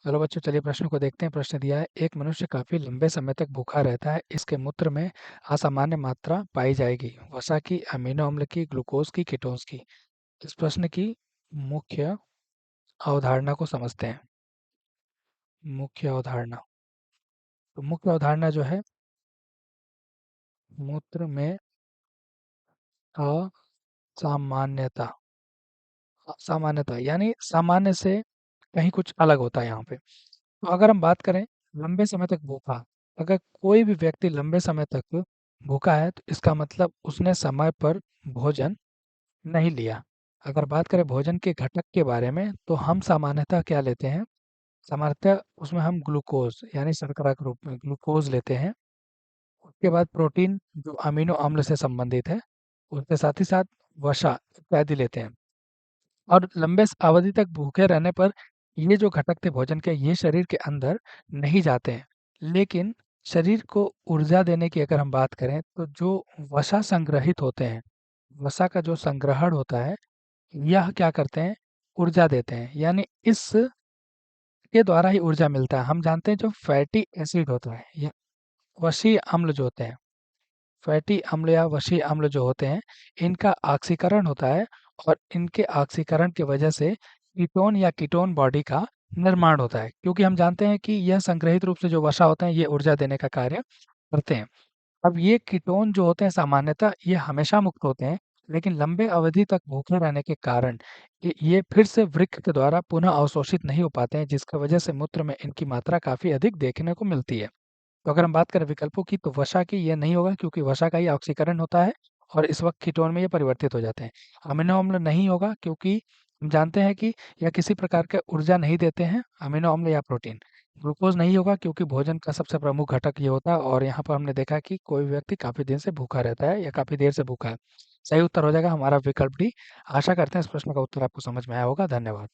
चलो बच्चों, चलिए प्रश्न को देखते हैं। प्रश्न दिया है, एक मनुष्य काफी लंबे समय तक भूखा रहता है, इसके मूत्र में असामान्य मात्रा पाई जाएगी। वसा की, अमीनो अम्ल की, ग्लूकोज की, कीटोन्स की। इस प्रश्न की मुख्य अवधारणा को समझते हैं। मुख्य अवधारणा, तो मुख्य अवधारणा जो है, मूत्र में असामान्यता। असामान्यता यानी सामान्य से कहीं कुछ अलग होता है यहाँ पे। तो अगर हम बात करें लंबे समय तक भूखा, अगर कोई भी व्यक्ति लंबे समय तक भूखा है तो इसका मतलब उसने समय पर भोजन नहीं लिया। अगर बात करें भोजन के घटक के बारे में तो हम सामान्यतः क्या लेते हैं? सामान्यतः उसमें हम ग्लूकोज यानी शर्करा के रूप में ग्लूकोज लेते हैं। उसके बाद प्रोटीन जो अमीनो अम्ल से संबंधित है, उसके साथ ही साथ वसा इत्यादि लेते हैं। और लंबे अवधि तक भूखे रहने पर ये जो घटक थे भोजन के, ये शरीर के अंदर नहीं जाते हैं। लेकिन शरीर को ऊर्जा देने की अगर हम बात करें तो जो वसा संग्रहित होते हैं, वसा का जो संग्रहण होता है, यह क्या करते हैं? ऊर्जा देते हैं। यानी इसके द्वारा ही ऊर्जा मिलता है। हम जानते हैं जो फैटी एसिड होता है या वसीय अम्ल जो होते हैं, फैटी अम्ल या वसीय अम्ल जो होते हैं, इनका ऑक्सीकरण होता है। और इनके ऑक्सीकरण की वजह से कीटोन या कीटोन बॉडी का निर्माण होता है, क्योंकि हम जानते हैं कि यह संग्रहित रूप से जो वसा होते हैं ये ऊर्जा देने का कार्य करते हैं। अब ये कीटोन जो होते हैं सामान्यतः ये हमेशा मुक्त होते हैं, लेकिन लंबे अवधि तक भूखे रहने के कारण ये फिर से वृक्क के द्वारा पुनः अवशोषित नहीं हो पाते हैं, जिसकी वजह से मूत्र में इनकी मात्रा काफी अधिक देखने को मिलती है। तो अगर हम बात करें विकल्पों की तो वसा की ये नहीं होगा, क्योंकि वसा का ही ऑक्सीकरण होता है और इस वक्त कीटोन में ये परिवर्तित हो जाते हैं। अमीनो अम्ल नहीं होगा, क्योंकि हम जानते हैं कि यह किसी प्रकार का ऊर्जा नहीं देते हैं, अमीनो अम्ल या प्रोटीन। ग्लूकोज नहीं होगा, क्योंकि भोजन का सबसे प्रमुख घटक ये होता है और यहाँ पर हमने देखा कि कोई भी व्यक्ति काफी दिन से भूखा रहता है या काफी देर से भूखा है। सही उत्तर हो जाएगा हमारा विकल्प डी। आशा करते हैं इस प्रश्न का उत्तर आपको समझ में आया होगा। धन्यवाद।